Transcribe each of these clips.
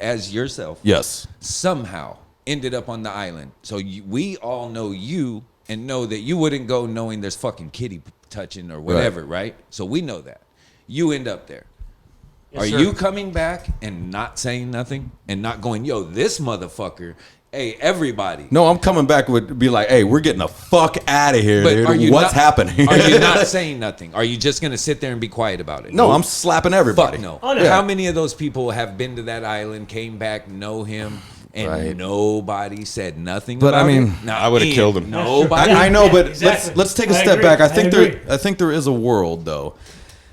as yourself, yes, somehow ended up on the island. So we all know you and know that you wouldn't go knowing there's fucking kitty touching or whatever, right? So we know that. You end up there. Are you coming back and not saying nothing and not going, yo, this motherfucker, hey, everybody. No, I'm coming back with be like, hey, we're getting the fuck out of here, dude. What's happening? Are you not saying nothing? Are you just going to sit there and be quiet about it? No, I'm slapping everybody. Fuck no. Oh, no. How many of those people have been to that island, came back, know him, and nobody said nothing but about I mean, it? I would have killed him. Nobody. I know, but exactly. let's take a I step agree. back. I think there is a world though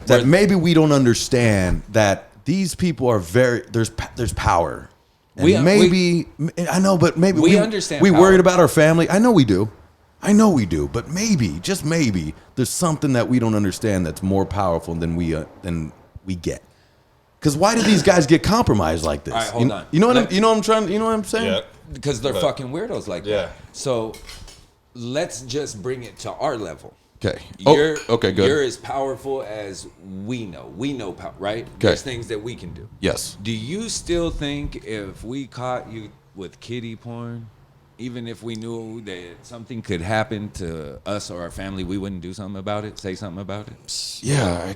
that maybe we don't understand that these people are there's power. And I know, but maybe we understand. We power. worried about our family. I know we do, but maybe, just maybe, there's something that we don't understand that's more powerful than we get. Because why do these guys get compromised like this? All right, hold on. You know what I'm saying? Yeah. Because they're fucking weirdos like that. So let's just bring it to our level. Okay. Okay, good. You're as powerful as we know. We know, right? Okay. There's things that we can do. Yes. Do you still think if we caught you with kiddie porn, even if we knew that something could happen to us or our family, we wouldn't do something about it, say something about it? Yeah.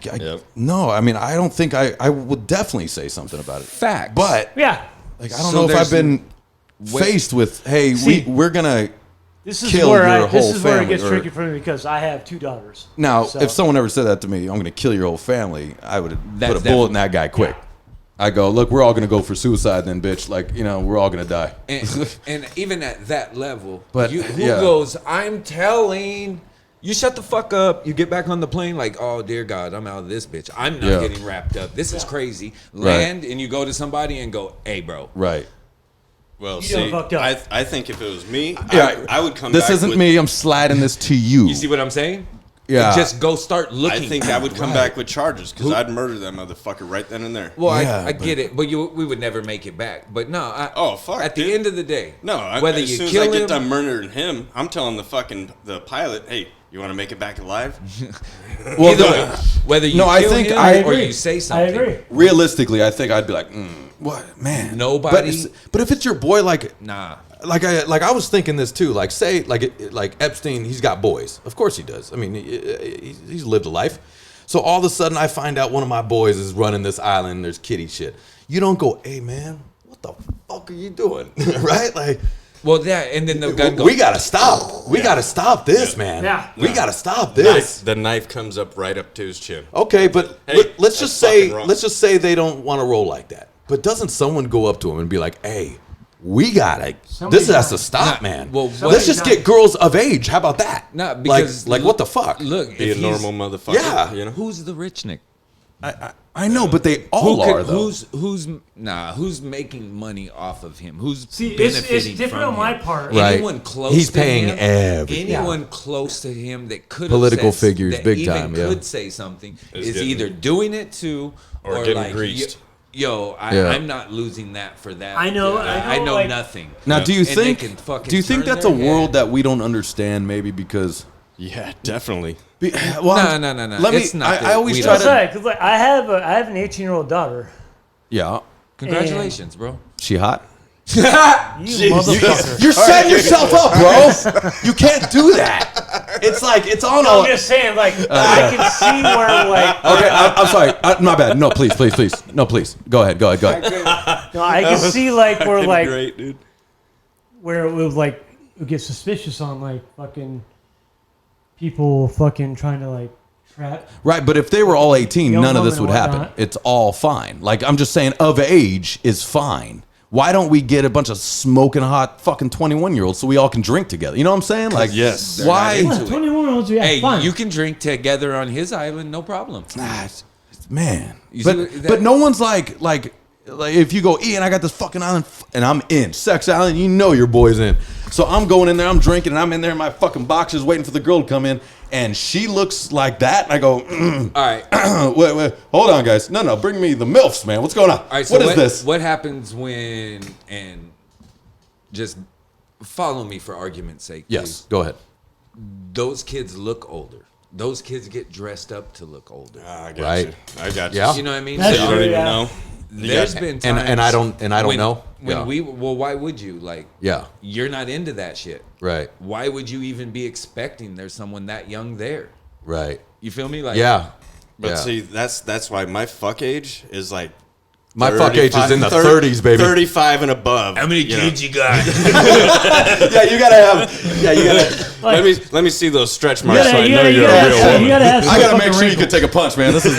No, I mean, I don't think I would definitely say something about it. Facts. But Yeah. like, I don't know if I've been faced with, hey, we're gonna kill your whole This is where it family. gets tricky for me because I have 2 daughters. Now, So- if someone ever said that to me, I'm gonna kill your whole family, I would put a bullet in that guy quick. I go, look, we're all gonna go for suicide then, bitch. Like, we're all gonna die. And even at that level, But, who yeah. goes, I'm telling you, shut the fuck up. You get back on the plane like, oh, dear God, I'm out of this bitch. I'm not getting wrapped up. This is crazy. Land, and you go to somebody and go, hey, bro. Right. Well, You see, done fucked up. I think if it was me, Yeah. I would come This back isn't with, me. I'm sliding this to you. You see what I'm saying? Yeah. Just go start looking. I think I would come back with charges because I'd murder that motherfucker right then and there. Well, Yeah, I get it, but we would never make it back. But no, fuck, at dude. the end of the day, No, whether as you soon kill as I get him, done murdering him, I'm telling the pilot, hey, you want to make it back alive? Well, either way, whether you I kill think him or you say I something. agree. realistically, I think I'd be like, what, man? Nobody- But if it's your boy, like, Nah. Like I was thinking this too. Like, say, like Epstein, he's got boys. Of course he does. I mean, he's lived a life. So all of a sudden, I find out one of my boys is running this island. There's kitty shit. You don't go, hey man, what the fuck are you doing? Right? Like, Well, yeah, and then the gun goes. we gotta stop. We gotta stop this, man. Yeah. We gotta stop this. The knife comes up right up to his chin. Okay, but Hey, let's just say fucking wrong. they don't want to roll like that. But doesn't someone go up to him and be like, "Hey, we gotta. This has to stop, man. Well, let's just get girls of age. How about that? Nah, because like what the fuck? Look, Be a if he's- normal motherfucker. Yeah. You know? Who's the rich Nick? I know, but they all are though. Who's making money off of him? Who's See, it's benefiting different from on my him? part. Right. Anyone close He's to paying him, everything. anyone close to him that could Political said, figures, that big even time, yeah. could say something Is is getting- either doing it too or or getting like greased. Yo, Yeah. I'm not losing that for that. I know, I know like- nothing. Now, do you And they think? can fucking Do you think turn that's a their world head. that we don't understand? Maybe because. Yeah, definitely. Well, No. Let me. It's not I that always we try That's don't- to. right, 'cause, like, I have an 18-year-old daughter. Yeah. Congratulations, bro. She hot? You motherfucker. You're setting yourself up, bro. You can't do that. It's like it's on all. I'm just saying, like, I can see where, like, Okay, I'm sorry. My bad. No, please. No, please. Go ahead. no, I can see, like, where, like, Great, dude. where it would, like, it would get suspicious on, like, fucking people fucking trying to, like, trap. Right, but if they were all 18, Young none of woman this would and happen. whatnot. It's all fine. Like, I'm just saying, of age is fine. Why don't we get a bunch of smoking hot fucking 21-year-olds so we all can drink together? You know what I'm saying? Like, Yes. They're why? not into it. 21-year-olds, yeah, Hey, fine. you can drink together on his island, no problem. Man, You see what- but no one's like if you go, Ian, I got this fucking island, and I'm in Sex Island. You know your boy's in. So I'm going in there, I'm drinking, and I'm in there in my fucking boxers waiting for the girl to come in, and she looks like that, and I go, All right. wait, hold on, guys. No, bring me the MILFs, man. What's going on? All right, so what is this? What happens when, and just follow me for argument's sake, Yes, please. go ahead. Those kids look older. Those kids get dressed up to look older. I got Right. you. I got you. Yeah. You know what I mean? That's You don't true, even yeah. know. There's been times and I don't know. Why would you like? Yeah. You're not into that shit, Right. Why would you even be expecting there's someone that young there? Right. You feel me? Like, Yeah. But see, that's why my fuck age is like. My fuck age is in the 30s, baby. 35 and above. how many kids you got? Yeah, you gotta have. Yeah, you gotta. Let me see those stretch marks gotta- so I you know gotta- you're you a gotta real have- woman. you gotta have some I gotta make fucking sure you wrinkles. can take a punch, man. This is.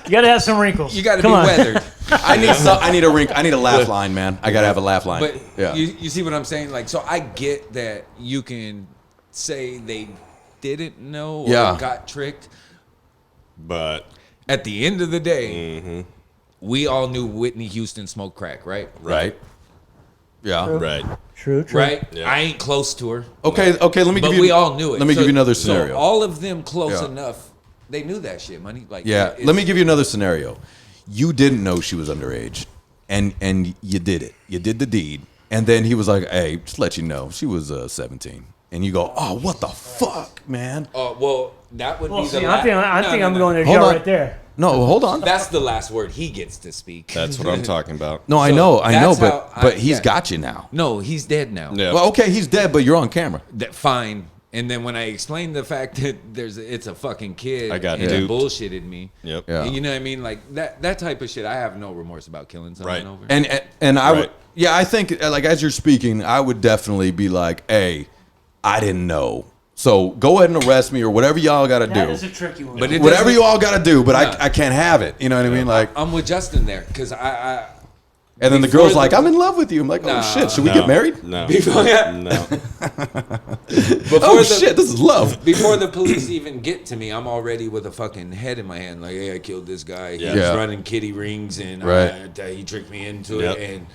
You gotta have some wrinkles. You got to be Come on. weathered. I need a wrinkle. I need a laugh line, man. I gotta have a laugh line. But yeah. you see what I'm saying? Like, so I get that you can say they didn't know or Yeah. got tricked. But At the end of the day, we all knew Whitney Houston smoked crack, right? Right. Yeah. right. True. Right? Yeah. I ain't close to her. Okay. Let me But give you. we all knew it. Let me So- give you another so scenario. all of them close Yeah. enough, they knew that shit, money. Like, Yeah, it's- let me give you another scenario. You didn't know she was underage, and you did it. You did the deed, and then he was like, "Hey, just let you know, she was 17." And you go, "Oh, what the fuck, man?" well, that would Well, be see, the I think I'm going to Hold jail on. right there. No, hold on. That's the last word he gets to speak. That's what I'm talking about. No, I So know, that's but how but I- he's yeah. got you now. No, he's dead now. Yeah. Well, okay, he's dead, but you're on camera. That fine. And then when I explained the fact that it's a fucking kid, I got and he duped. bullshitted me. Yep. Yeah. You know what I mean? Like that type of shit. I have no remorse about killing someone Right. over. And I would, Right. yeah, I think like as you're speaking, I would definitely be like, "Hey, I didn't know, so go ahead and arrest me or whatever y'all got to That do." is a tricky one. But it Whatever doesn't- you all got to do, but No. I can't have it. You know what I mean? Like, I'm with Justin there because I and then the before girl's the- like, "I'm in love with you." I'm like, "Oh Nah. shit, should we No. get married?" No. Before- No. before Oh the, shit, this is love. Before the police even get to me, I'm already with a fucking head in my hand. Like, hey, I killed this guy. He Yeah. was Yeah. running kitty rings and Right. he tricked me into Yep. it. And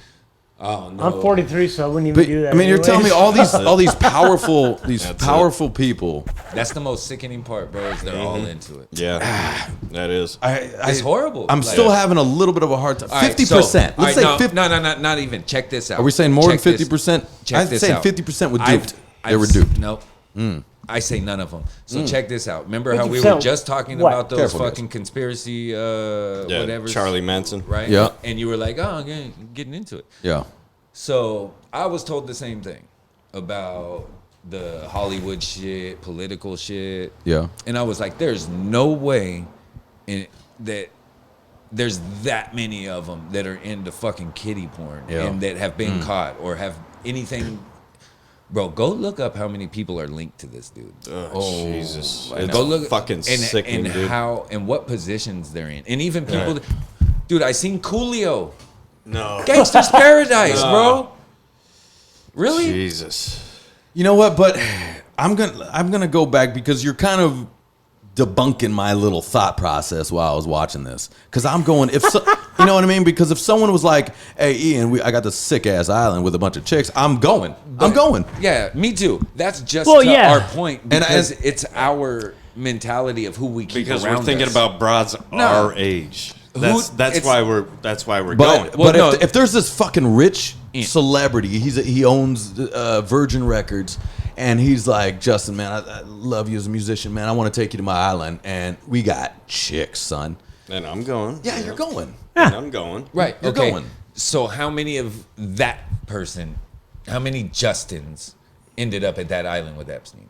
oh no, I'm 43, so I wouldn't even But do that. I mean, you're telling me anyways. all these powerful That's powerful people. That's the most sickening part, bro. Is they're all into it. Yeah. That is. It's horrible. I'm Like- still having a little bit of a hard time. All right, 50%. so- Let's all say right, 50. No, not even. Check this out. Are we saying more Check than this- 50%? Check I'm this saying out. 50% were I've- duped. They were duped. Nope. I say none of them. So check this out. Remember how we 50% were just talking what? about those Careful, guys. fucking conspiracy Yeah. whatever. Charlie Manson. Right? Yeah. And you were like, oh, okay, getting into it. Yeah. So I was told the same thing about the Hollywood shit, political shit. Yeah. And I was like, there's no way that there's that many of them that are into fucking kiddie porn Yeah. and that have been caught or have anything. Bro, go look up how many people are linked to this dude. Oh, Jesus. It's Go look fucking sickening, and dude. how and what positions they're in, and even people. Dude, I seen Coolio, No. Gangsta's Paradise, bro. Really? Jesus. You know what? But I'm gonna go back because you're kind of debunking my little thought process while I was watching this. Because I'm going, you know what I mean? Because if someone was like, "Hey, Ian, I got this sick ass island with a bunch of chicks," I'm going. Yeah, me too. That's just Well, to yeah. our point And because it's our mentality of who we keep Because around we're thinking us. about broads our age. That's it's- why we're going. But Well, no. if there's this fucking rich celebrity, he owns Virgin Records, and he's like, "Justin, man, I love you as a musician, man. I want to take you to my island, and we got chicks, son." And I'm going. Yeah, you're going. And I'm going. right. You're okay. going. So how many of that person, how many Justins ended up at that island with Epstein?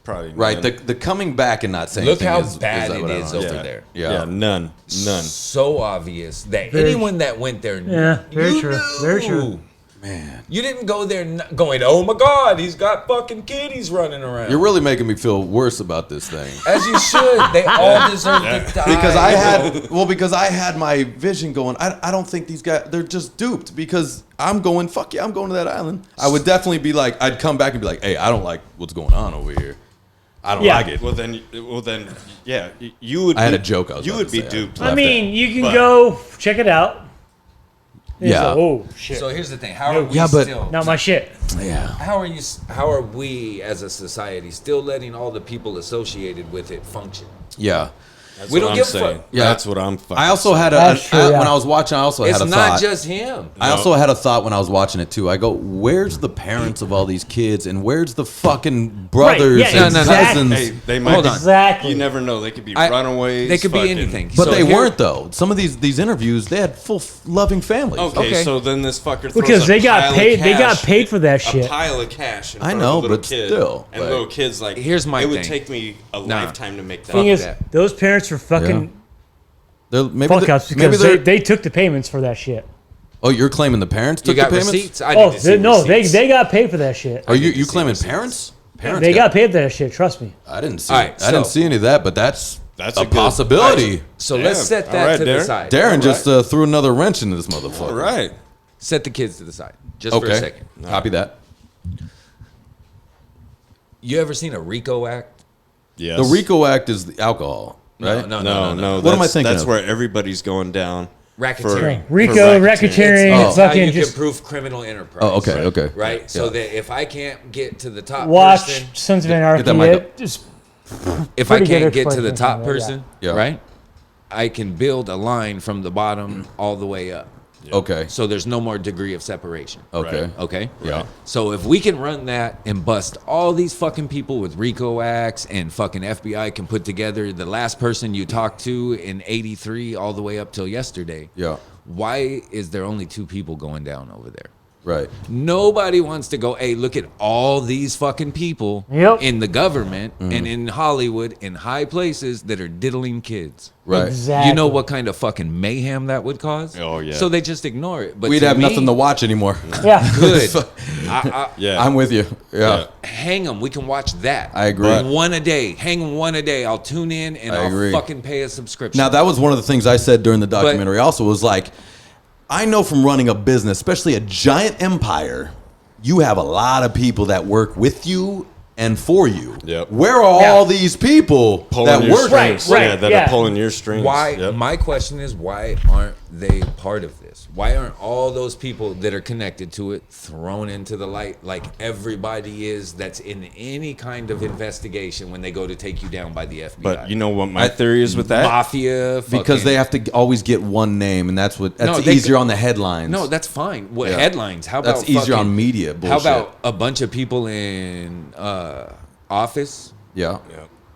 Probably Right. none. The coming back and not saying. Look thing how is bad what I it don't is know. over yeah. there. Yeah. None. So obvious that Very- anyone that went there, Yeah, very you true, very true. knew. Man, You didn't go there going, "Oh my God, he's got fucking kitties running around." you're really making me feel worse about this thing. As you should. They all deserve to die. Because I had my vision going. I don't think these guys, they're just duped because I'm going, fuck yeah, I'm going to that island. I would definitely be like, I'd come back and be like, "Hey, I don't like what's going on over here. I don't Yeah. like it." Well then, yeah. You would. I had a joke I was You about would to be say. duped. I mean, you can But- go check it out. It's Yeah. like, oh shit. So here's the thing: how are we Yeah, but- still? Not my shit. Yeah. How are we as a society still letting all the people associated with it function? Yeah. That's We what don't I'm give a saying. fuck. Yeah. That's what I'm fucking I also saying. had That's true, yeah. when I was watching, I also It's had a not thought. just him. I also had a thought when I was watching it too. I go, where's the parents of all these kids, and where's the fucking brothers yeah, and exactly. cousins? Hey, they might Hold be, on. Exactly. You never know. They could be I- runaways. They could be fucking- anything. But So they here- weren't though. Some of these interviews, they had full loving families. Okay, Okay. so then this fucker throws Because a they got pile of paid- they got cash- paid for that A shit. pile of cash. In I front know, of a little but kid, still, and like- little kids like. Here's my It would thing. take me a Nah. lifetime to make that. Thing is, that. those parents are fucking Maybe fuck they're- ups maybe because they're- they took the payments for that shit. Oh, you're claiming the parents You took the got payments? receipts? I Oh, need to see no, receipts. they got paid for that shit. Are you need to see claiming receipts. parents? Parents They got paid for that shit. Trust me. I didn't see. All it. right, I didn't so- see any of that, but that's That's a a good- possibility. So Damn. let's set that All right, to the Darren. side. Darren just threw another wrench into this motherfucker. All right. Set the kids to the side. Just for a Okay. second. Copy that. You ever seen a Rico Act? Yes. The Rico Act is the alcohol, right? No. What am I thinking That's of? where everybody's going down. Racketeering. Rico, racketeering. racketeering, Oh. That's how you fucking can just prove criminal enterprise. Oh, okay, okay. Right? So Yeah. that if I can't get to the top watch person, Sons of that Anarchy. mic up. It just if I pretty good can't get to the explanation top on that, yeah. person, Yeah. right? I can build a line from the bottom all the way up. Okay. So there's no more degree of separation. Okay. Right. Okay? Yeah. So if we can run that and bust all these fucking people with RICO acts and fucking FBI can put together the last person you talked to in 83 all the way up till yesterday. Yeah. Why is there only 2 people going down over there? Right. Nobody wants to go, hey, look at all these fucking people Yep. in the government Mm-hmm. and in Hollywood in high places that are diddling kids. Right. Exactly. You know what kind of fucking mayhem that would cause? Oh, yeah. So they just ignore it. But We'd to have me, nothing to watch anymore. Yeah. Good. Yeah. I'm with you. Yeah. Hang them. We can watch that. I agree. One a day. Hang them one a day. I'll tune in and I I'll agree. fucking pay a subscription. Now that was one of the things I said during the documentary. Also, was like, I know from running a business, especially a giant empire, you have a lot of people that work with you and for you. Yep. Where are Yeah. all these people Pulling that your work? strings. Right, Yeah, that yeah. are pulling your strings. why? Yep. My question is, why aren't they part of this? Why aren't all those people that are connected to it thrown into the light like everybody is that's in any kind of investigation when they go to take you down by the FBI? But you know what my theory is with that? Mafia, Because fucking- they have to always get one name, and that's No, they easier could- on the headlines. No, that's fine. What Yeah. headlines? How about That's easier fucking- on media How bullshit. about a bunch of people in Office, yeah,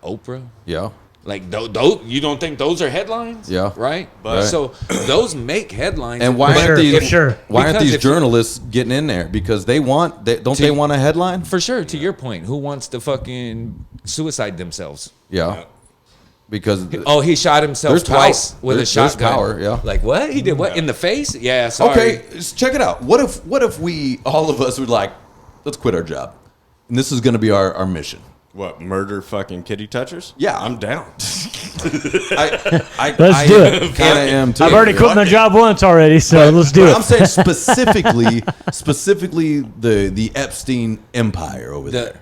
Oprah? yeah. Like those, you don't think those are headlines? Yeah. Right. But- So those make headlines. And why But aren't these? if- sure. Why aren't because these if you- journalists getting in there? Because they want. Don't they want a headline? For sure. To your point, who wants to fucking suicide themselves? Yeah. Because Oh, he shot himself There's twice power. with There's a shotgun. power, yeah. Like what? He did what in the face? Yeah. Sorry. okay, check it out. What if we all of us were like, let's quit our job, and this is going to be our mission. What, murder fucking kitty touchers? Yeah. I'm down. Let's do it. Kind of am too. I've already quit my job once already, so let's do But it. I'm saying specifically the Epstein empire over there.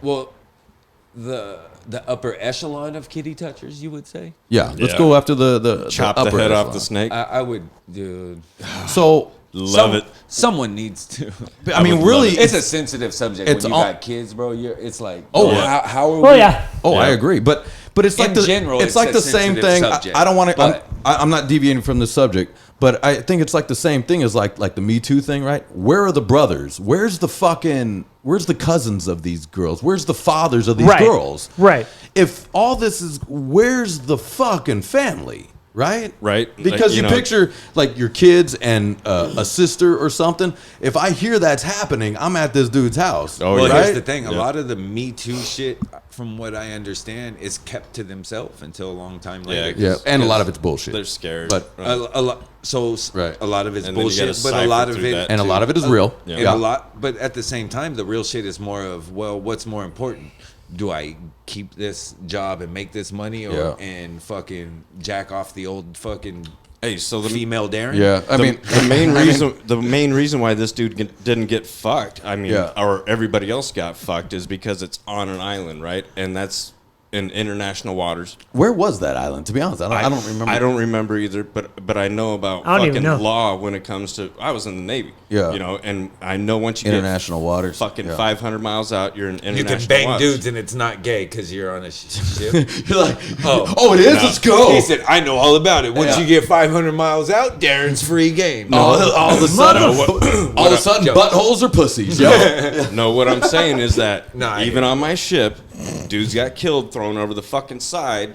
The upper echelon of kitty touchers, you would say. Yeah, let's Yeah. go after the Chop the upper head off echelon. the snake. I would, dude. So Love it. Someone needs to. I mean, would really, love It's a sensitive subject it's when you all- got kids, bro. It's like, Oh, bro, yeah. how are we? Oh yeah. Oh, I Yeah. agree, but it's like In the general, it's it's like a the same sensitive thing. subject, I don't want to. but- I'm not deviating from the subject, but I think it's like the same thing as like the Me Too thing, right? Where are the brothers? Where's the cousins of these girls? Where's the fathers of these Right. girls? Right. If all this is, where's the fucking family? Right? Right. Because Like, you you know- picture like your kids and a sister or something. If I hear that's happening, I'm at this dude's house. Oh, Well, yeah. right? here's the thing. A Yeah. lot of the Me Too shit, from what I understand, is kept to themselves until a long time later. Yeah, and a lot of it's bullshit. They're scared. But A lot. So Right. a lot of it's And then you bullshit, gotta but a cipher lot of through it, that. and a lot of it is real. Yeah. and a lot. But at the same time, the real shit is more of, well, what's more important? Do I keep this job and make this money, or Yeah. and fucking jack off the old fucking hey, so the female Darren? Yeah, I mean, the main reason why this dude didn't get fucked, I mean, Yeah. or everybody else got fucked, is because it's on an island, right? And that's in international waters. Where was that island? To be honest, I don't remember. I don't remember either, but I know about I don't even fucking know. law when it comes to. I was in the Navy. Yeah. You know, and I know once you International get waters. fucking Yeah. 500 miles out, you're in international You can bang waters. dudes and it's not gay because you're on a ship. You're like, Oh. oh, it is. Let's go. He said, "I know all about it. Once Yeah. you get 500 miles out, Darren's free game." all of a sudden, Motherfucker. all of a sudden, Joe. buttholes are pussies. Yo. No, what I'm saying is that Nah, I even hear on my ship, dudes got killed, thrown over the fucking side.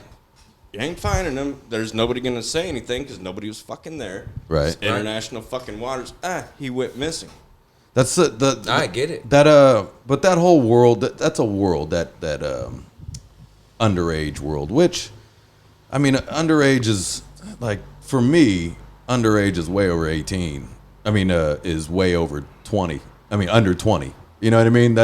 You ain't finding them. There's nobody gonna say anything because nobody was fucking there. Right. It's international fucking waters. He went missing. That's the I get it. but that whole world, that's a world that underage world, which, I mean, underage is like, for me, underage is way over 18. I mean, is way over 20. I mean, under 20. You know what I mean?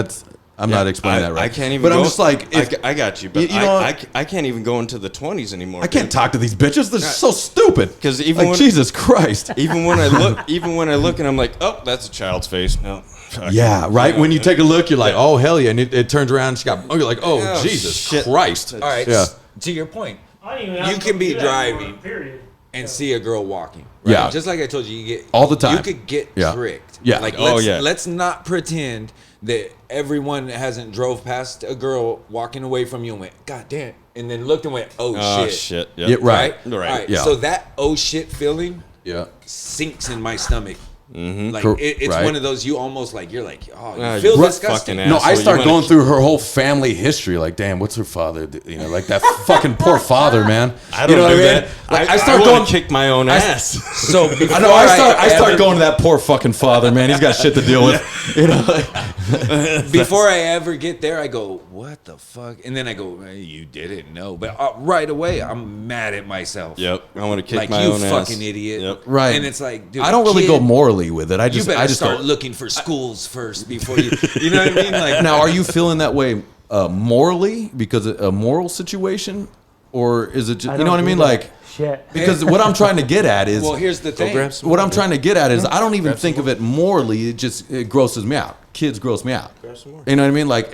I'm not explaining that right. I can't even. But go, I'm just like, I got you, but you know I can't even go into the 20s anymore. I can't talk to these bitches. They're so stupid. 'Cause even like, when- Jesus Christ. Even when I look, and I'm like, oh, that's a child's face. No. Fuck. Yeah, right. When you take a look, you're like, oh hell yeah, and it turns around. And you're like, oh Oh, Jesus shit. Christ. All right. Yeah. To your point, I don't even have You to can be do that anymore, driving. Period. and see a girl walking. Right? Yeah. Just like I told you, you get All the time. You could get Yeah. tricked. Yeah. Like Oh, let's, yeah. let's not pretend that everyone hasn't drove past a girl walking away from you and went, God damn, and then looked and went, oh, Oh shit. shit. Yeah, Yep. right. All right. Yeah. So that oh shit feeling Yeah. sinks in my stomach. Like Cor- it's right. one of those you almost like you're like, oh, you Ah, feel you disgusting. fucking No, asshole. I You start wanna- going through her whole family history. Like, damn, what's her father? You know, like that fucking poor father, man. I don't you know do what I mean? that. Like, I I start wanna going. kick my own ass. So before I know. I start ever- going to that poor fucking father, man. He's got shit to deal with. You know. Like, Before I ever get there, I go, what the fuck? And then I go, you didn't know. But right away, I'm mad at myself. Yep. I want to kick Like, my you own ass. fucking idiot. Yep. right. And it's like, dude, I don't really kid, go morally with it. I You just, better I just start go. looking for schools first before you. You know what I mean? Like, Now, are you feeling that way morally because of a moral situation, or is it just, you know what I mean? Like, shit. because what I'm trying to get at is, well, here's the thing. grab some what I'm trying to get at is, I don't even think of it morally. It grosses me out. Kids gross me out. some more. You know what I mean? Like,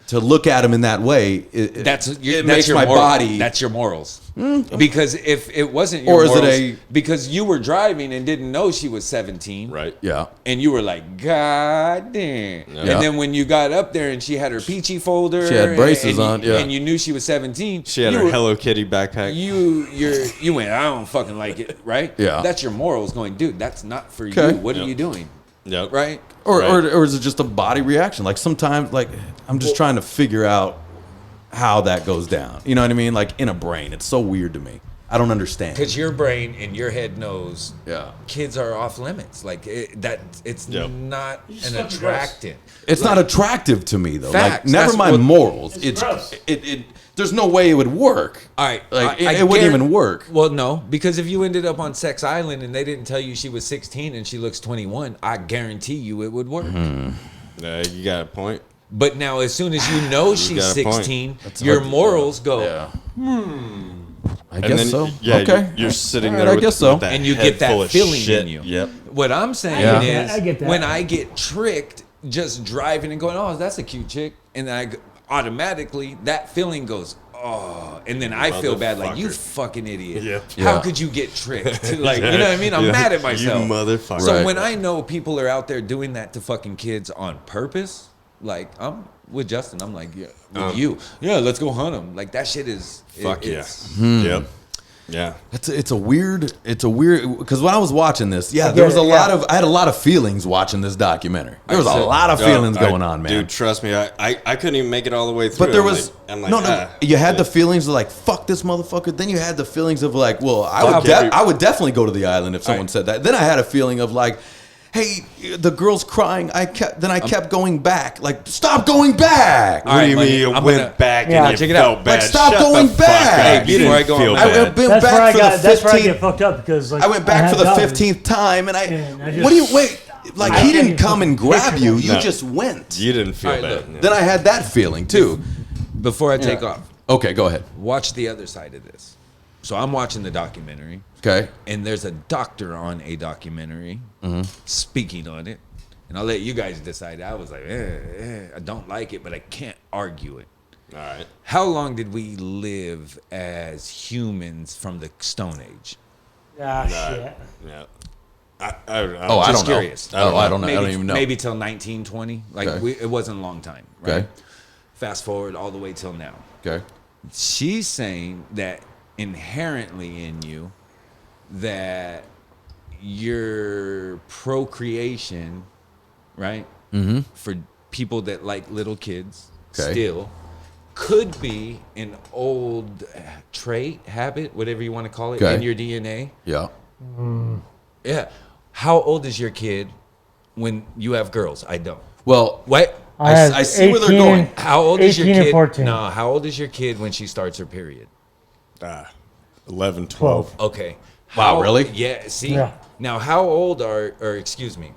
to look at them in that way, That's it that's makes your my moral- body. That's your morals. Because if it wasn't your Or is it morals, because you were driving and didn't know she was 17, Right. yeah. and you were like, God damn. Yeah. And then when you got up there and she had her peachy folder, She had braces and on, you, yeah. and you knew she was 17, She had you her were- Hello Kitty backpack. You went, I don't fucking like it, right? Yeah. That's your morals going, dude, that's not for Okay. you. What are Yep. you doing? Yep. Right? Or, Right. or is it just a body reaction? Like, sometimes, like, I'm just trying to figure out how that goes down. You know what I mean? Like, in a brain. It's so weird to me. I don't understand. Because your brain and your head knows Yeah. kids are off limits. Like it's Yep. not It's an fucking attractant. It's not attractive to me, though. Like, Facts. never That's mind what- morals. It's gross. There's no way it would work. All right, Like, I it wouldn't guarant- even work. Well, no, because if you ended up on Sex Island and they didn't tell you she was 16 and she looks 21, I guarantee you it would work. Mm-hmm. You got a point. But now, as soon as you know she's got a point. 16, your hard to- morals go, Yeah. I And guess then, so. Yeah, okay. you're sitting All right, there I with, guess so. with that and you head get that full of feeling shit. in you. Yep. What I'm saying Yeah. is, I get that. when I get tricked, just driving and going, oh, that's a cute chick, and then automatically that feeling goes, oh, and then I feel bad, like, you Motherfucker. fucking idiot. Yeah. How Yeah. could you get tricked? Like, you know what I mean? I'm Yeah. mad at myself. You motherfucker. So Right. when I know people are out there doing that to fucking kids on purpose, like, I'm with Justin. I'm like, yeah, with you. Yeah, let's go hunt them. Like, that shit is Fuck yeah. it's- Yep. Yeah. It's a weird because when I was watching this, I there was get a it, lot yeah. of I had a lot of feelings watching this documentary. There was a So- lot of feelings going on, man. Dude, trust me, I couldn't even make it all the way through. But there I'm was like, I'm like, no. ah, You had the shit. feelings of like, fuck this motherfucker. Then you had the feelings of like, well, Fuck I would definitely go to the island if someone Right. said that. Then I had a feeling of like, hey, the girl's crying. I kept going back. Like, stop going back. What do right, you Money, mean you I'm went gonna- back Yeah. and you Check it felt out. bad? Like, stop Shut going the fuck back. up. You Before I didn't go on feel my- I bad. went That's where I back for got. the That's where I 15th. get fucked up because like I went back had for the dogs. 15th time, and And I just- what do you wait? Like, I he can't didn't even come and grab picture you. that. You No. just went. You didn't feel All right, bad. look. Yeah. Then I had that feeling too. Before I take off, Okay, go ahead. watch the other side of this. So I'm watching the documentary, Okay. and there's a doctor on a documentary speaking on it, and I'll let you guys decide. I was like, I don't like it, but I can't argue it. All right. How long did we live as humans from the Stone Age? Ah, shit. Yeah. I Just don't know. curious. I don't know. Maybe, I don't even know. Maybe till 1920. Like Okay. it wasn't a long time, right? Okay. Fast forward all the way till now. Okay. She's saying that inherently in you, that your procreation, right? Mm-hmm. For people that like little kids, Okay. still could be an old trait, habit, whatever you want to call it, Okay. in your DNA. Yeah. Yeah. How old is your kid when you have girls? I don't. Well, What? I see where they're going. How old is your 18 and kid? 14. No, how old is your kid when she starts her period? 11, 12. Okay. Wow, really? Yeah. See. Yeah. Now, how old or excuse me,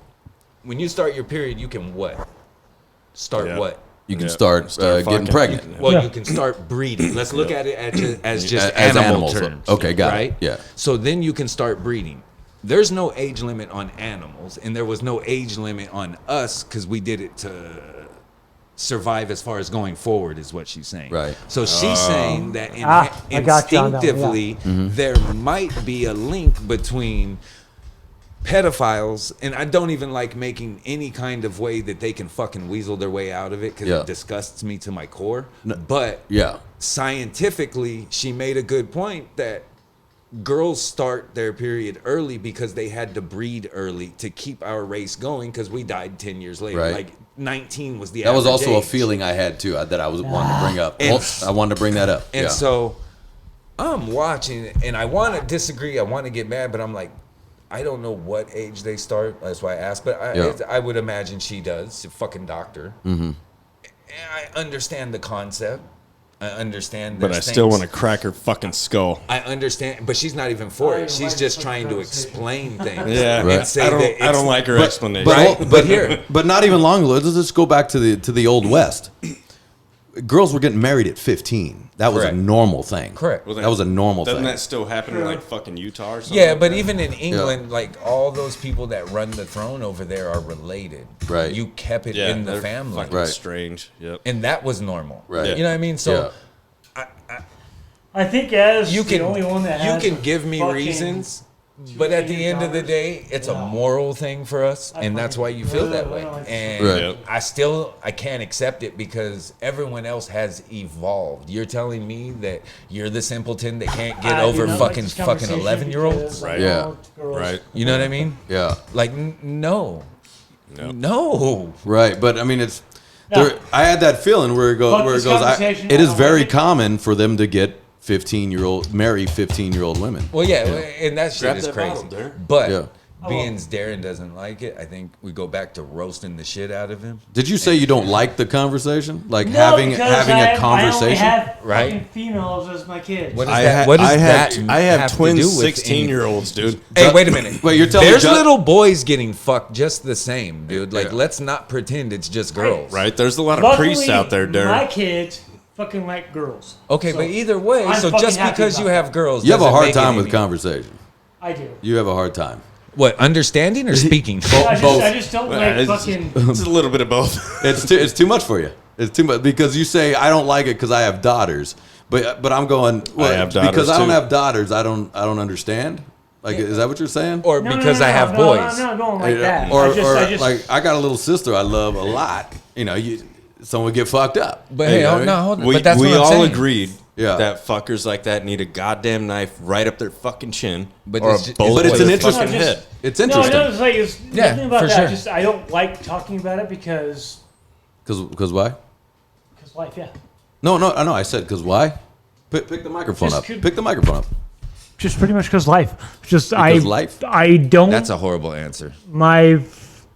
when you start your period, you can what? Start Yeah. what? you can Yeah. start, Start getting fucking. pregnant. Well, Yeah. you can start breeding. Let's look at it as just As animal animals. terms. Okay, got it. right? Yeah. So then you can start breeding. There's no age limit on animals, and there was no age limit on us because we did it to survive as far as going forward, is what she's saying. Right. So she's saying that I got you on that one, yeah. instinctively there might be a link between pedophiles, and I don't even like making any kind of way that they can fucking weasel their way out of it because Yeah. it disgusts me to my core. But Yeah. scientifically, she made a good point that girls start their period early because they had to breed early to keep our race going because we died 10 years later. Right. Like 19 was the That was average also a age. feeling I had too that I was wanting to bring up. And- I wanted to bring that up. And yeah. so I'm watching, and I want to disagree. I want to get mad, but I'm like, I don't know what age they start. That's why I asked. But I would imagine she does. She's a fucking doctor. Mm-hmm. I understand the concept. I understand. But I still want to crack her fucking skull. I understand, but she's not even for I it. don't She's like just this trying to conversation. explain things. Yeah, and say I that don't it's, like her explanation. Right, but here- but not even long ago. Let's just go back to the old West. Girls were getting married at 15. That was Correct. a normal thing. Correct. Well, that was a normal Doesn't thing. that still happen in like fucking Utah or something? Yeah, like but that? even in England, like all those people that run the throne over there are related. Right. You kept it yeah, in the they're family. fucking Right. strange. Yep. And that was normal. Right. You know what I mean? So I think as you can the only one that has you can give me fucking reasons, but at the end of the day, it's a moral thing for us, and that's why you feel that way. And Right. Yep. I can't accept it because everyone else has evolved. You're telling me that you're the simpleton that can't get over fucking 11-year-olds? Right. Yeah. Right. You know what I mean? Yeah. Like no. Nope. No. Right. But I mean, it's. No. There, I had that feeling where it goes. Fuck Where it this goes. conversation, It I is don't very like it. common for them to get 15-year-old women. Well, yeah, and that shit Grab is that crazy. bottle, Darren. But Yeah. being Darren doesn't like it, I think we go back to roasting the shit out of him. Did you say you don't like the conversation? Like No, having because a I only conversation? have Right. fucking females as my kids. What is I that? ha- What does I that have, I have have twin to do with 16-year-olds, dude. Hey, wait a minute. Wait, you're telling me there's Ju- little boys getting fucked just the same, dude. Like, Yeah. let's not pretend it's just girls. Right? There's a lot of Luckily, priests out there, My Darren. kids fucking like girls. Okay, So, but either way, I'm so fucking just happy because about you that. have girls, You have a doesn't hard make it time with any- conversation. I do. You have a hard time. What, understanding or speaking? I just don't Well, like it's- fucking. It's a little bit of both. It's too much for you. It's too much because you say I don't like it because I have daughters, but I'm going well, have daughters, because I don't too. have daughters. I don't understand. Like, is that what you're saying? Or No, because no, I no, have no, boys? I'm not going like that. Or, I just like I got a little sister I love a lot. You know, someone would get fucked up. But hey, You know hold, what I no, mean? hold on. We, but that's we what I'm all saying. agreed Yeah. that fuckers like that need a goddamn knife right up their fucking chin But or a it's ju- bullet But it's to an their interesting fucking head. It's no, interesting it's like it's Yeah, nothing about for that. sure. Just I don't like talking about it because why? life. Yeah. No, I said because why? Pick the microphone Just up. could- Pick the microphone up. Just pretty much because life. Just Because life? I don't. That's a horrible answer. my.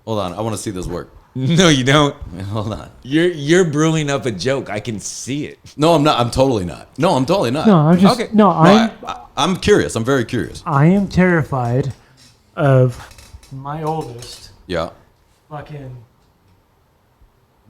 Hold on, I want to see this work. No, you don't. Hold on. You're brewing up a joke. I can see it. No, I'm not. I'm totally not. No, I'm totally not. No, I'm just Okay. no. I'm curious. I'm very curious. I am terrified of my oldest Yeah. fucking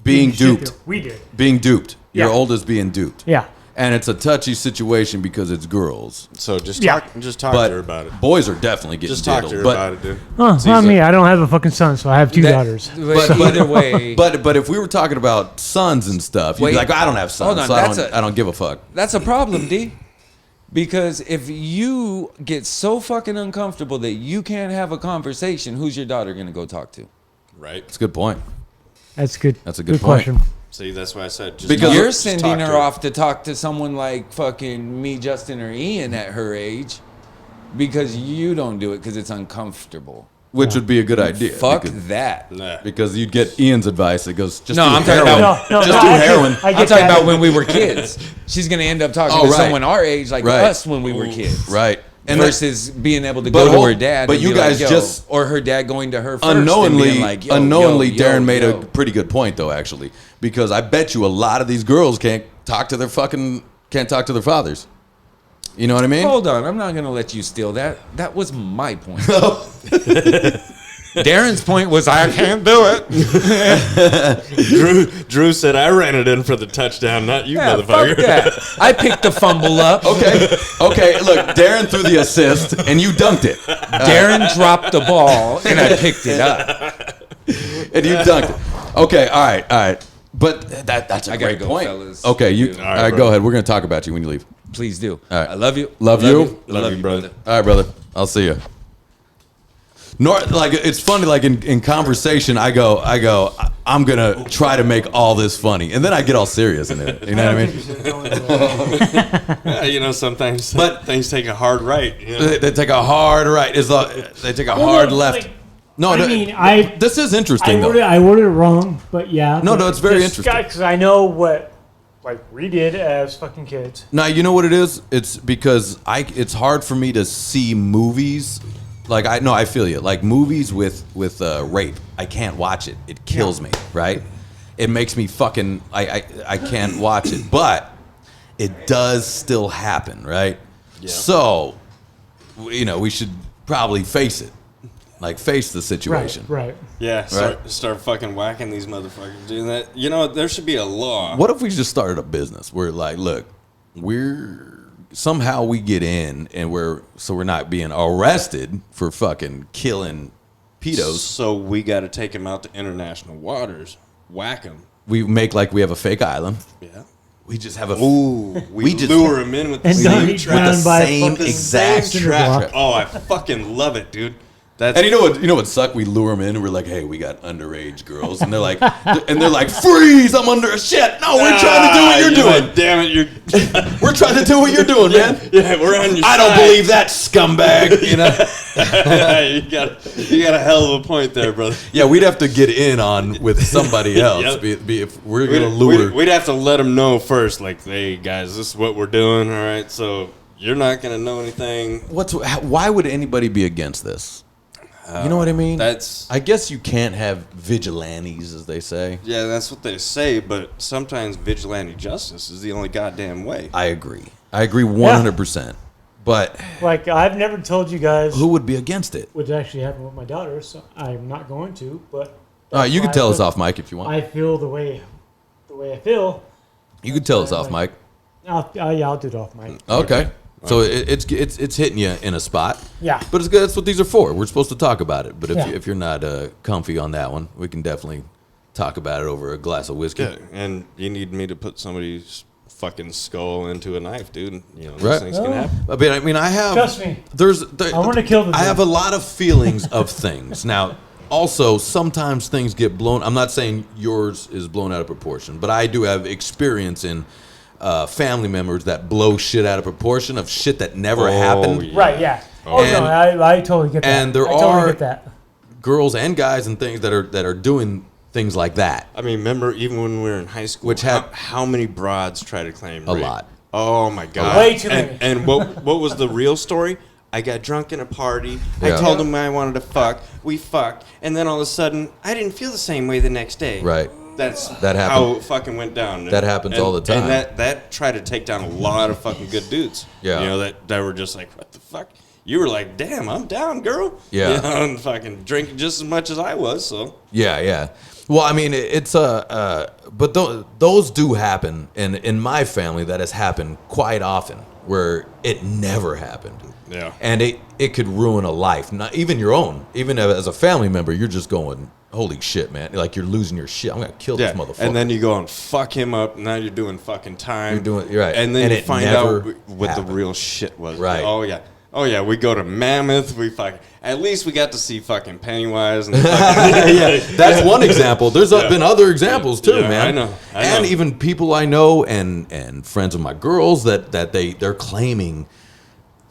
Being shit duped. that we did. Being duped. Your Yeah. oldest being duped. Yeah. and it's a touchy situation because it's girls. So just Yeah. talk But to her about it. boys are definitely getting Just talk diddled. to her but, about it, dude. Huh, See, not so- me. I don't have a fucking son, so I have 2 daughters. But either way, But if we were talking about sons and stuff, you'd be Wait. like, I don't have sons, Hold on, so that's I don't give a fuck. that's a problem, D. Because if you get so fucking uncomfortable that you can't have a conversation, who's your daughter gonna go talk to? Right. That's a good point. That's good. That's a good point. question. See, that's why I said just Because You're just sending talk her to off to talk to someone like fucking me, Justin, or Ian at her age because you don't do it because it's uncomfortable. Which would be a good idea. Fuck because, that. Nah. because you'd get Ian's advice that goes, just No, do I'm talking heroin. about- No, just no, do I get- heroin. I I'm get talking that. about when we were kids. She's gonna end up talking Oh, to right. someone our age, like Right. us when we were kids. Right. And that- versus being able to But go to hold- her dad, but and you be like, guys yo, just- or her dad going to her first, unknowingly, and being like, yo, unknowingly, yo, Darren made yo. a pretty good point though, actually, because I bet you a lot of these girls can't talk to their fathers. You know what I mean? Hold on, I'm not gonna let you steal that. That was my point. Darren's point was I can't do it. Drew said I ran it in for the touchdown, not you, Yeah, motherfucker. fuck that. I picked the fumble up. Okay. Look, Darren threw the assist and you dunked it. Darren dropped the ball and I picked it up. And you dunked it. Okay. All right. But that's a I gotta great go, point. fellas. Okay. You. All All right, right. bro. Go ahead. We're gonna talk about you when you leave. Please do. All right. I love you. Love you. Love you, brother. All right, brother. I'll see you. Like it's funny. Like in conversation, I go. I'm gonna try to make all this funny, and then I get all serious in it. You know what I mean? Yeah, you know, sometimes But- things take a hard right. You know? They take a hard right. They take a hard left. No, this is interesting though. I worded it wrong, but yeah. No, but it's very just- interesting. Because I know what, like, we did as fucking kids. Now you know what it is. It's because it's hard for me to see movies. Like I feel you. Like movies with rape, I can't watch it. It kills me. Right? It makes me fucking. I can't watch it. But it does still happen. Right? Yeah. So, we should probably face it. Like face the situation. Right. Yeah, start fucking whacking these motherfuckers doing that. You know, there should be a law. What if we just started a business where, like, look, somehow we get in and we're not being arrested for fucking killing pedos. So we got to take him out to international waters, whack him. We make like we have a fake island. Yeah. We just have a Ooh, we just- lure him in with the And same don't eat trap. ground by same fucking exact cinder trap. block. Oh, I fucking love it, dude. That's And you know what suck? We lure them in and we're like, hey, we got underage girls, and they're like, freeze! I'm under shit. No, we're trying to do what you're doing. Like, damn it, you're. We're trying to do what you're doing, man. Yeah, we're on your I don't side. believe that scumbag. You got a hell of a point there, brother. Yeah, we'd have to get in on with somebody else. Yep. Be if we're gonna lure. We'd have to let them know first, like, hey guys, this is what we're doing. All right, so you're not gonna know anything. Why would anybody be against this? You know what I mean? I guess you can't have vigilantes, as they say. Yeah, that's what they say, but sometimes vigilante justice is the only goddamn way. I agree 100%. But Like, I've never told you guys who would be against it? what actually happened with my daughter, so I'm not going to. But All right, you can why tell I us feel- off mic if you want. I feel the way I feel. You can tell us off mic. I'll do it off mic. Okay. So it's hitting you in a spot. Yeah. But it's good. That's what these are for. We're supposed to talk about it. But Yeah. if you're not comfy on that one, we can definitely talk about it over a glass of whiskey. Yeah, and you need me to put somebody's fucking skull into a knife, dude. You know, these Right. things can happen. I mean, I have. Trust me. I want to kill the I dude. have a lot of feelings of things. Now, also, sometimes things get blown. I'm not saying yours is blown out of proportion, but I do have experience in family members that blow shit out of proportion of shit that never happened. Yeah. Right, yeah. Oh, And- no, I totally get that. and there I totally are- get that. Girls and guys and things that are doing things like that. I mean, remember even when we were in high school, Which had- how many broads try to claim A rape? lot. Oh my god, Way too many. And what was the real story? I got drunk in a party. Yeah. I told him I wanted to fuck. We fucked, and then all of a sudden, I didn't feel the same way the next day. Right. That happened. how it fucking went down. That happens all the time. And that tried to take down a lot of fucking good dudes. Yeah. You know, that were just like, what the fuck? You were like, damn, I'm down, girl. Yeah. You know, and fucking drinking just as much as I was, so. Yeah. Well, I mean, it's but those do happen, and in my family, that has happened quite often, where it never happened. Yeah. And it could ruin a life, not even your own. Even as a family member, you're just going, holy shit, man! Like you're losing your shit. I'm gonna kill this motherfucker. And then you go and fuck him up. Now you're doing fucking time. You're right. And then and you find out what the real shit was. Right. Oh yeah. We go to Mammoth. At least we got to see fucking Pennywise. And yeah, that's one example. There's been other examples too, man. I know. And even people I know and friends of my girls that they're claiming.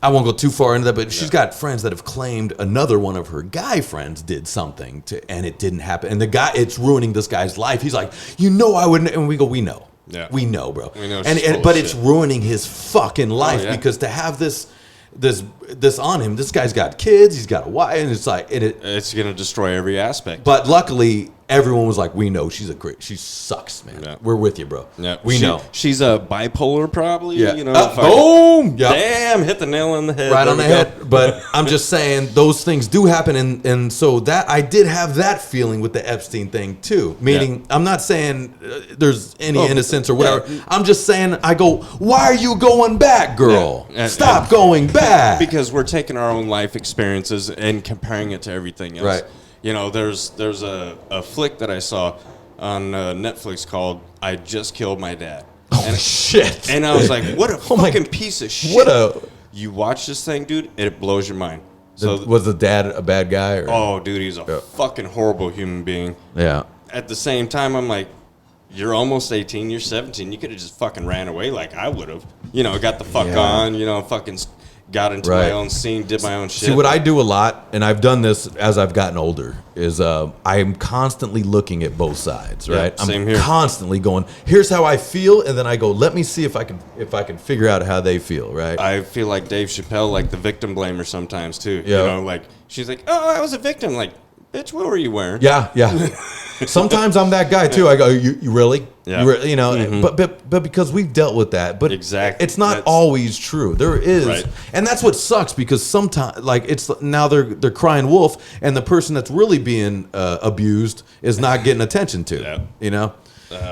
I won't go too far into that, but she's got friends that have claimed another one of her guy friends did something and it didn't happen. And the guy, it's ruining this guy's life. He's like, I wouldn't. And we go, we know. Yeah. We know, bro. We know but it's ruining his fucking life because to have this on him, this guy's got kids, he's got a wife, and it's like it's gonna destroy every aspect. But luckily, everyone was like, "We know she sucks, man. Yeah. We're with you, bro. Yeah, we know she's a bipolar, probably. Yeah. You know, boom. Yep. Damn, hit the nail on the head. Right on the head. But I'm just saying those things do happen, and so that I did have that feeling with the Epstein thing too. Meaning, I'm not saying there's any innocence or whatever. Yeah. I'm just saying, I go, why are you going back, girl? Yeah. Stop going back. Because we're taking our own life experiences and comparing it to everything else. Right. You know, there's a flick that I saw on Netflix called "I Just Killed My Dad." Oh shit! And I was like, "What a fucking piece of shit!" You watch this thing, dude, and it blows your mind. So was the dad a bad guy? Or? Oh, dude, he's a fucking horrible human being. Yeah. At the same time, I'm like, you're almost 18, you're 17. You could have just fucking ran away like I would have. You know, got the fuck on. You know, fucking got into my own scene, did my own shit. See, what I do a lot, and I've done this as I've gotten older, is I'm constantly looking at both sides, right? Yeah, same I'm here. constantly going, here's how I feel, and then I go, let me see if I can figure out how they feel, right? I feel like Dave Chappelle, like the victim blamer sometimes too. Yeah. You know, like she's like, "Oh, I was a victim." Like, bitch, what were you wearing? Yeah. Sometimes I'm that guy too. I go, you really? Yeah. You know, but because we've dealt with that. But exactly, it's not always true. There is, right. And that's what sucks because sometimes, like, it's now they're crying wolf, and the person that's really being abused is not getting attention to. Yeah. You know,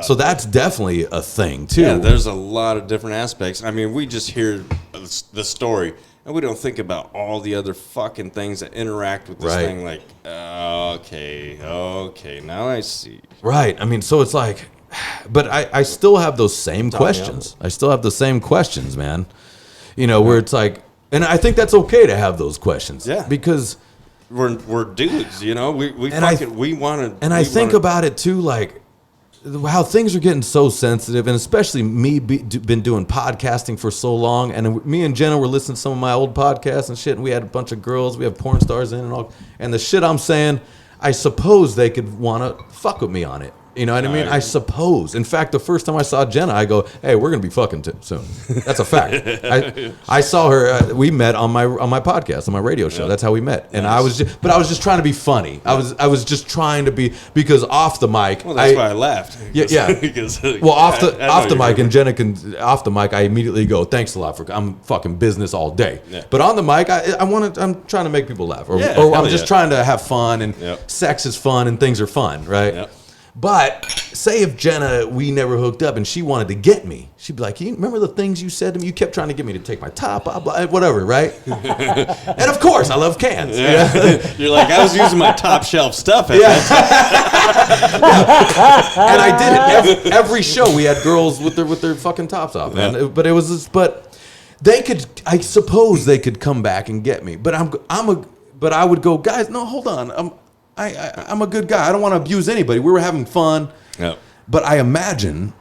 so that's definitely a thing too. Yeah, there's a lot of different aspects. I mean, we just hear the story. And we don't think about all the other fucking things that interact with this thing. Like, okay, now I see. Right. I mean, so it's like, but I still have those same questions. I still have the same questions, man. You know, where it's like, and I think that's okay to have those questions. Yeah. Because we're dudes, you know. We want to. And I think about it too, like how things are getting so sensitive, and especially me been doing podcasting for so long, and me and Jenna were listening to some of my old podcasts and shit, and we had a bunch of girls, we have porn stars in and all, and the shit I'm saying, I suppose they could want to fuck with me on it. You know what I mean? I suppose. In fact, the first time I saw Jenna, I go, "Hey, we're gonna be fucking soon." That's a fact. I saw her. We met on my podcast, on my radio show. That's how we met. And I was just trying to be funny. I was just trying to be, because off the mic. Well, that's why I laughed. Yeah. Because, well, off the mic, and Jenna can off the mic. I immediately go, "Thanks a lot for." I'm fucking business all day. Yeah. But on the mic, I'm trying to make people laugh, or I'm just trying to have fun, and sex is fun, and things are fun, right? Yep. But say if Jenna, we never hooked up, and she wanted to get me, she'd be like, "You remember the things you said to me? You kept trying to get me to take my top, blah, blah, whatever, right?" And of course, I love cans. Yeah. You're like, I was using my top shelf stuff at that time. And I did it every show. We had girls with their fucking tops off, man. Yeah. But it was this, but they could, I suppose they could come back and get me. But but I would go, "Guys, no, hold on. I'm a good guy. I don't want to abuse anybody. We were having fun." Yeah. But I imagine,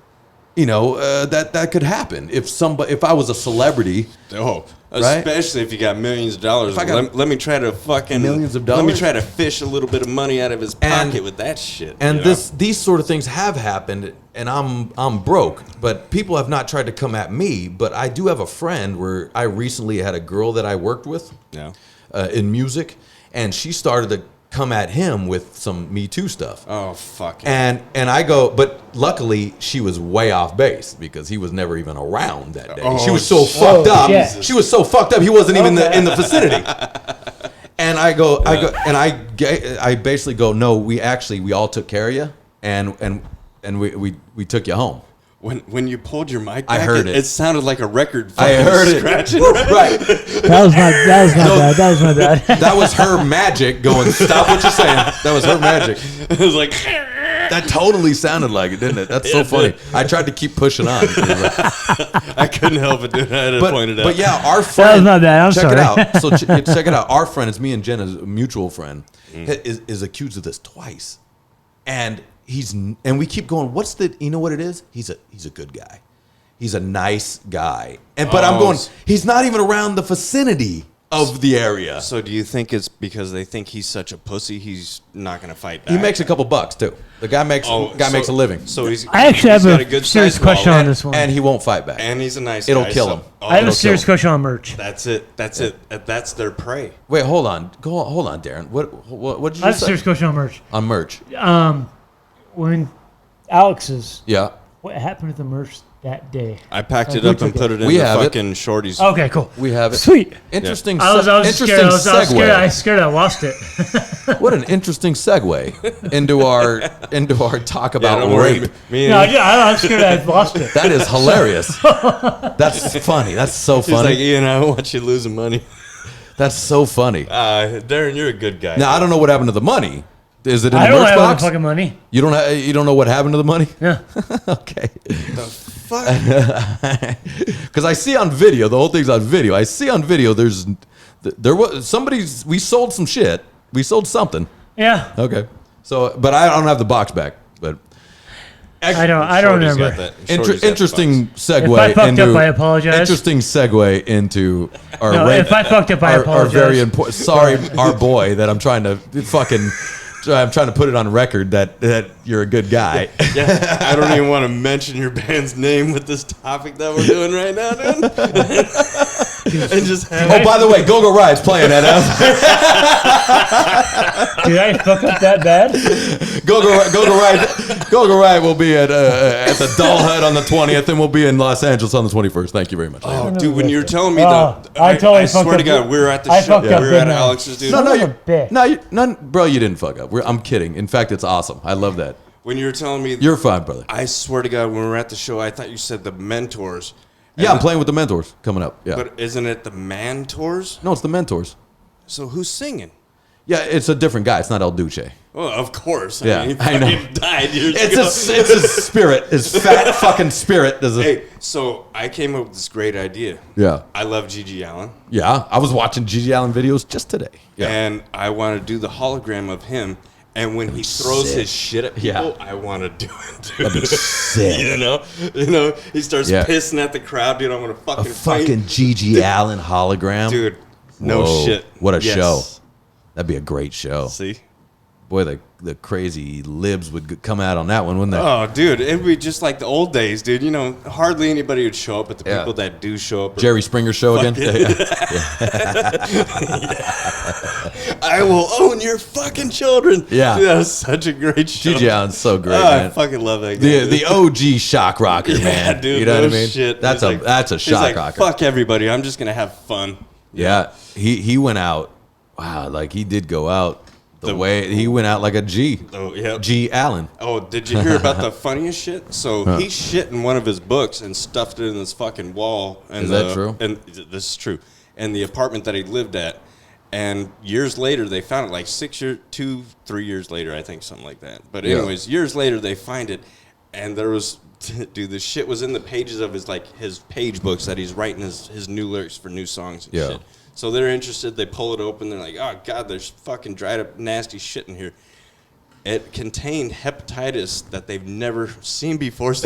you know, that could happen if I was a celebrity. Oh, especially if you got millions of dollars. Let me try to fucking millions of dollars. Let me try to fish a little bit of money out of his pocket with that shit. And these sort of things have happened, and I'm broke. But people have not tried to come at me. But I do have a friend where I recently had a girl that I worked with, in music, and she started to come at him with some Me Too stuff. Oh, fuck. And I go, but luckily she was way off base because he was never even around that day. She was so fucked up. Shit. She was so fucked up. He wasn't even in the vicinity. And I go, and I basically go, "No, we all took care of you. and we took you home. When you pulled your mic I back, heard it. It sounded like a record. I heard it. Scratching. Right. That was my bad. That was my bad. That was her magic going, stop what you're saying. That was her magic. It was like, That totally sounded like it, didn't it? That's so funny. I tried to keep pushing on. I couldn't help it, dude. I had to point it out. But yeah, our friend. That was not bad. I'm check sorry. it out. So check it out. Our friend, it's me and Jenna's mutual friend, is accused of this twice, and we keep going. What's the? You know what it is? He's a good guy. He's a nice guy, but I'm going. He's not even around the vicinity of the area. So do you think it's because they think he's such a pussy, he's not going to fight back? He makes a couple bucks too. The guy makes makes a living. So I actually have got a good serious size question wallet, on this one. And he won't fight back. and he's a nice It'll guy, kill so- him. I have a it'll serious kill him. question on merch. That's it. That's their prey. Wait, hold on. Hold on, Darren. What did I you have a say? serious question on merch. On merch. When Alex's, Yeah. what happened with the merch that day? I packed it we up and took put it. it in We the have it. fucking shorties. Okay, cool. We have it. Sweet. Interesting. I was interesting scared. I was segue. scared. I was scared I lost it. What an interesting segue into our talk Yeah, about don't worry. rape. Me and No, I'm scared I lost it. That is hilarious. That's funny. That's so he's funny. like, Ian, I don't want you losing money. That's so funny. Darren, you're a good guy. Now I don't know what happened to the money. Is it in I the don't merch have box? the fucking money. You don't know what happened to the money? Yeah. Okay. Fuck. Because I see on video, the whole thing's on video. I see on video there was we sold some shit. We sold something. Yeah. Okay. So, but I don't have the box back. But I don't Shorty's remember. got that. Shorty's got the interesting box. segue. If I fucked into, up, I apologize. Interesting segue into our No, if I fucked up, I our apologize. very important. Sorry, our boy. That I'm trying to put it on record that you're a good guy. Yeah, I don't even want to mention your band's name with this topic that we're doing right now, dude. And just have Oh, by the way, Go-Go Ride's playing that out. Did I fuck up that bad? Go-Go Ride will be at the Doll Hut on the 20th, and we'll be in Los Angeles on the 21st. Thank you very much. Oh, dude, when you were telling me Oh, that, I totally I fucked swear to up. God, we were at the I show. fucked up We were big at now. Alex's, dude. Son of a bitch. Bro, you didn't fuck up. I'm kidding. In fact, it's awesome. I love that. When you were telling me, You're fine, brother. I swear to God, when we were at the show, I thought you said the mentors. Yeah, I'm playing with the Mentors coming up. Yeah. But isn't it the Mantors? No, it's the Mentors. So who's singing? Yeah, it's a different guy. It's not El Duce. Well, of course. Yeah, he I know. fucking died years It's ago. his spirit. His fat fucking spirit. Hey, so I came up with this great idea. Yeah. I love Gigi Allen. Yeah, I was watching Gigi Allen videos just today. Yeah. And I want to do the hologram of him. And when he throws sick. his shit at people, Yeah. I want to do it, dude. That'd be sick. You know, he starts Yeah. pissing at the crowd, dude. I'm gonna A fucking fucking Gigi Allen hologram. dude. No Whoa, shit. What a Yes. show. That'd be a great show. See? Boy, the crazy libs would come out on that one, wouldn't they? Oh, dude, it'd be just like the old days, dude. You know, hardly anybody would show up, but the Yeah. people that do show up, are, Jerry Springer show again? I will own your fucking children. Yeah. Dude, that was such a great show. Gigi Allen's so great, Oh, I man. fucking love that guy. The OG shock rocker, yeah, man. dude, You know no what I mean? shit. That's He's a like- that's a he's shock like, rocker. Fuck everybody. I'm just gonna have fun. Yeah, he went out. Wow, like he did go out the way he went out like a G. Oh yeah. G Allen. Oh, did you hear about the funniest shit? So he shit in one of his books and stuffed it in this fucking wall. And Is that true? And this is true. And the apartment that he lived at. And years later, they found it like 3 years later, I think, something like that. But Yeah. anyways, years later, they find it, and there was, dude, this shit was in the pages of his page books that he's writing his new lyrics for new songs and Yeah. shit. So they're interested. They pull it open. They're like, oh god, there's fucking dried up nasty shit in here. It contained hepatitis that they've never seen before. So